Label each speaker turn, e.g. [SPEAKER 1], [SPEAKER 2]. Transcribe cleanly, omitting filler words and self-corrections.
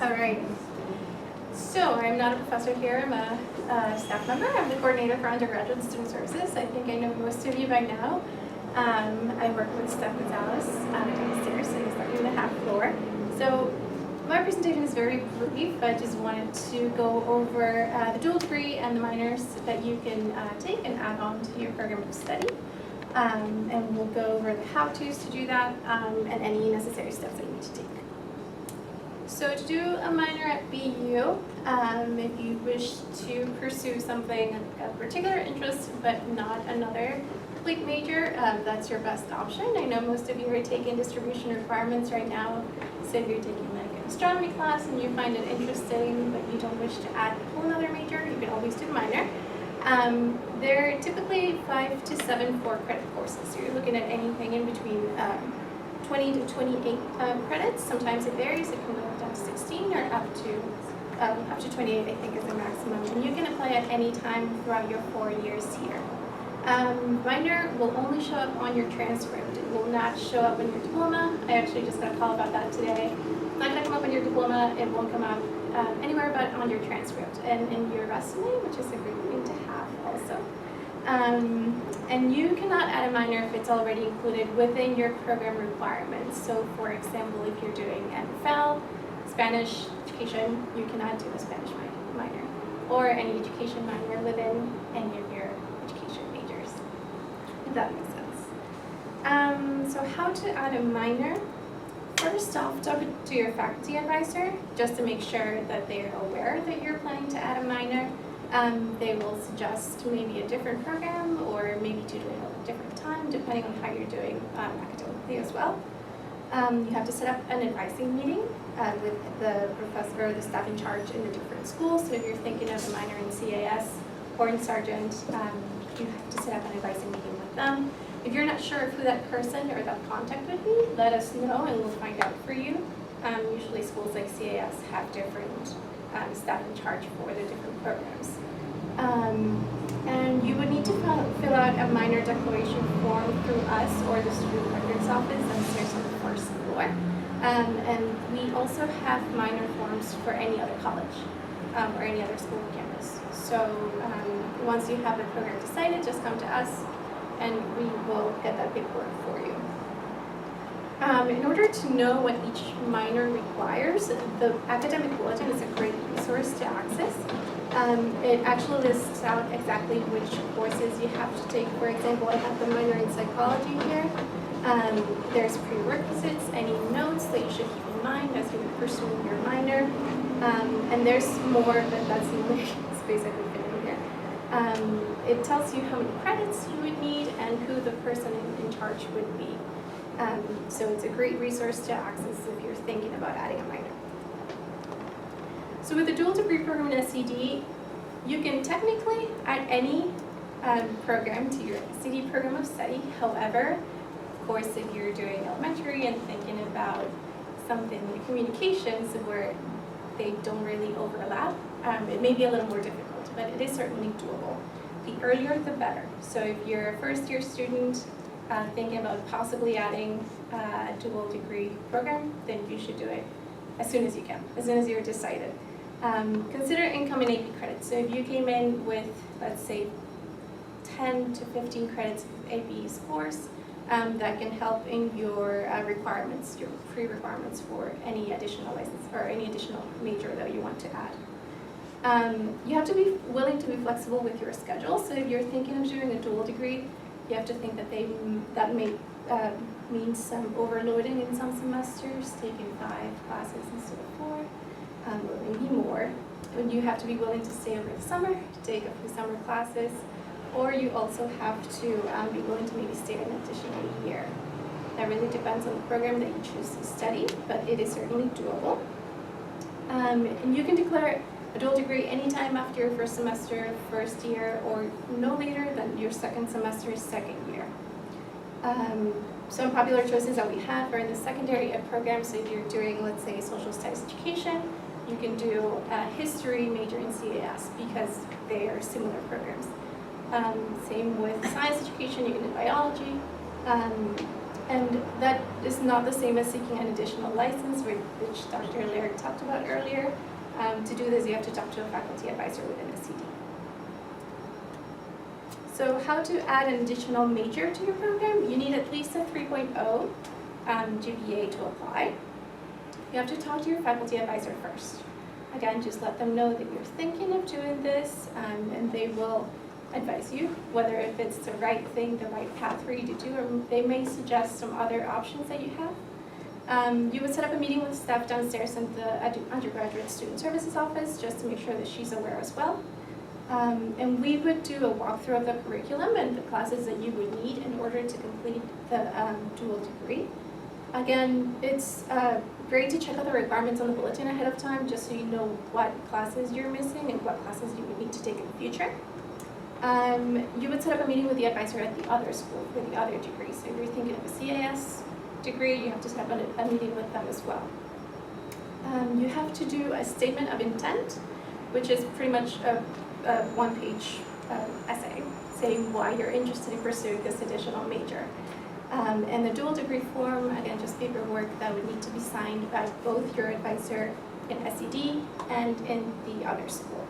[SPEAKER 1] All right. So I'm not a professor here. I'm a staff member. I'm the coordinator for undergraduate student services. I think I know most of you by now. I work with Steph Gonzalez downstairs, so he's starting the half floor. So my presentation is very brief. I just wanted to go over the dual degree and the minors that you can take and add on to your program of study. And we'll go over the how-tos to do that and any necessary steps that you need to take. So to do a minor at BU, if you wish to pursue something of particular interest but not another complete major, that's your best option. I know most of you are taking distribution requirements right now, so if you're taking like an astronomy class and you find it interesting but you don't wish to add a whole other major, you can always do minor. They're typically 5 to 7 4-credit courses, so you're looking at anything in between 20 to 28 credits. Sometimes it varies. It can go down to 16 or up to 28, I think, is the maximum. And you can apply at any time throughout your 4 years here. Minor will only show up on your transcript. It will not show up in your diploma. I actually just got a call about that today. It's not going to come up in your diploma. It won't come up anywhere but on your transcript and in your resume, which is a great thing to have also. And you cannot add a minor if it's already included within your program requirements. So for example, if you're doing NFL, Spanish education, you cannot do a Spanish minor or any education minor within any of your education majors, if that makes sense. So how to add a minor? First off, talk to your faculty advisor just to make sure that they are aware that you're planning to add a minor. They will suggest maybe a different program or maybe to do it at a different time depending on how you're doing academically as well. You have to set up an advising meeting with the professor or the staff in charge in the different schools. So if you're thinking of a minor in CAS or in Sargent, you have to set up an advising meeting with them. If you're not sure of who that person or that contact would be, let us know and we'll find out for you. Usually schools like CAS have different staff in charge for the different programs. And you would need to fill out a minor declaration form through us or the student records office downstairs on the first floor. And we also have minor forms for any other college or any other school on campus. So once you have the program decided, just come to us and we will get that paperwork for you. In order to know what each minor requires, the academic bulletin is a great resource to access. It actually lists out exactly which courses you have to take. For example, I have the minor in psychology here. There's prerequisites, any notes that you should keep in mind as you're pursuing your minor. And there's more, but that's the only space I can fit in here. It tells you how many credits you would need and who the person in charge would be. So it's a great resource to access if you're thinking about adding a minor. So with a dual degree program in SED, you can technically add any program to your SED program of study. However, of course, if you're doing elementary and thinking about something like communications where they don't really overlap, it may be a little more difficult, but it is certainly doable. The earlier, the better. So if you're a first-year student thinking about possibly adding a dual degree program, then you should do it as soon as you can, as soon as you're decided. Consider income in AP credits. So if you came in with, let's say, 10 to 15 credits of AP scores, that can help in your requirements, your pre-requirements for any additional license or any additional major that you want to add. You have to be willing to be flexible with your schedule. So if you're thinking of doing a dual degree, you have to think that that may mean some overloading in some semesters, taking 5 classes instead of 4, or maybe more. And you have to be willing to stay over the summer, to take a few summer classes, or you also have to be willing to maybe stay an additional year. That really depends on the program that you choose to study, but it is certainly doable. And you can declare a dual degree anytime after your first semester, first year, or no later than your second semester, second year. Some popular choices that we have are in the secondary ed program. So if you're doing, let's say, social studies education, you can do a history major in CAS because they are similar programs. Same with science education, you can do biology. And that is not the same as seeking an additional license, which Dr. Laird talked about earlier. To do this, you have to talk to a faculty advisor within SED. So how to add an additional major to your program? You need at least a 3.0 GPA to apply. You have to talk to your faculty advisor first. Again, just let them know that you're thinking of doing this, and they will advise you whether if it's the right thing, the right path for you to do, or they may suggest some other options that you have. You would set up a meeting with staff downstairs in the undergraduate student services office just to make sure that she's aware as well. And we would do a walkthrough of the curriculum and the classes that you would need in order to complete the dual degree. Again, it's great to check out the requirements on the bulletin ahead of time just so you know what classes you're missing and what classes you would need to take in the future. You would set up a meeting with the advisor at the other school for the other degree. So if you're thinking of a CAS degree, you have to set up a meeting with them as well. You have to do a statement of intent, which is pretty much a one-page essay saying why you're interested in pursuing this additional major. And the dual degree form, again, just paperwork that would need to be signed by both your advisor in SED and in the other school.